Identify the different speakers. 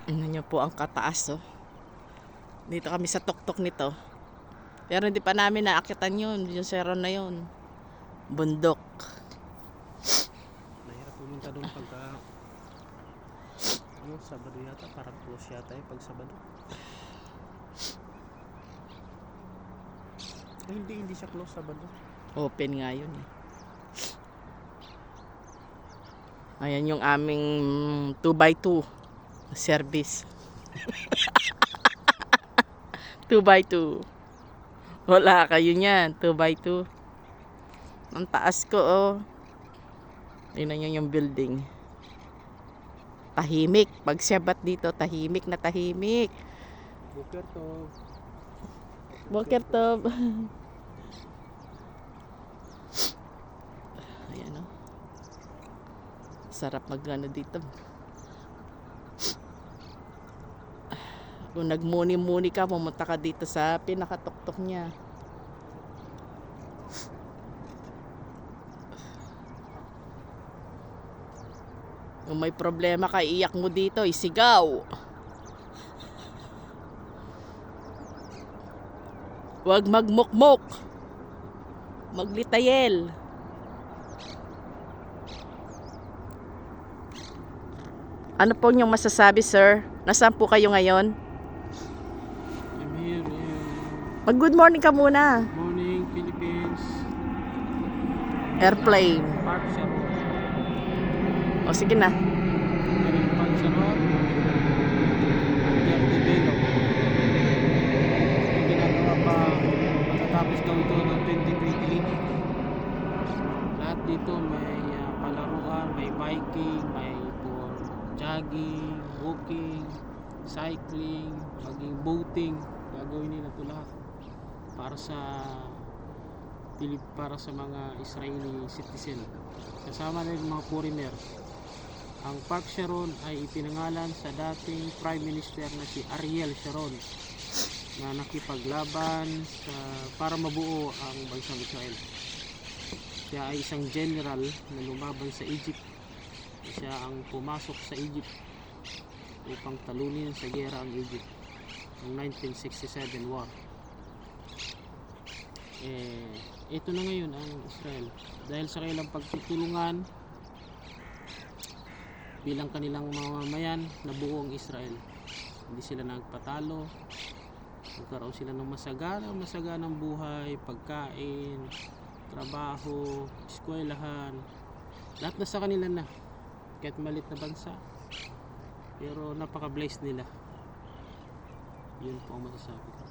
Speaker 1: Tingnan nyo po ang kataas, oh. Dito kami sa tuktok nito. Pero hindi pa namin naakitan yun. Yung seron na yun. Bundok.
Speaker 2: Mahirap pumunta doon pagka Sabado yata, parang close yata pag Sabado. Ay, hindi siya close Sabado.
Speaker 1: Open nga yun, eh. Ayan yung aming 2x2 service. 2x2. Wala kayo niyan, 2x2. Ang taas ko, oh. Tingnan nyo yung building. Tahimik. Pag siyabat dito, tahimik na tahimik.
Speaker 2: Buker to.
Speaker 1: Boker Tob. Ayan, oh. Sarap magano dito. Kung nagmuni-muni ka, pumunta ka dito sa pinakatuktok niya. Kung may problema ka, iyak mo dito, isigaw. Huwag magmukmok. Maglitayel. Ano po yung masasabi, sir? Nasaan po kayo ngayon?
Speaker 2: I'm here in
Speaker 1: Mag-good morning ka muna.
Speaker 2: Morning Philippines.
Speaker 1: Airplane.
Speaker 2: Park Sharon.
Speaker 1: O sige na.
Speaker 2: Park Sharon. Under develop. Yung ginagawa pa, matatapos daw ito ng 2028. Lahat dito may palaruan, may biking, may for jogging, walking, cycling, maging boating. Gagawin nila ito lahat para sa mga Israeli citizen, kasama na yung mga foreigner. Ang Park Sharon ay ipinangalan sa dating Prime Minister na si Ariel Sharon, na nakipaglaban para mabuo ang bansang Israel. Siya ay isang general na lumaban sa Egypt. Siya ang pumasok sa Egypt upang talunin sa giyera ang Egypt ng 1967 war. Ito na ngayon ang Israel, dahil sa kanilang pagtutulungan bilang kanilang mamamayan, nabuo ang Israel. Hindi sila nagpatalo, nagkaroon sila ng masaganang buhay, pagkain, trabaho, eskwelahan, lahat na sa kanila na. Kahit maliit na bansa, pero napaka-blessed nila. Yun po ang masasabi ko.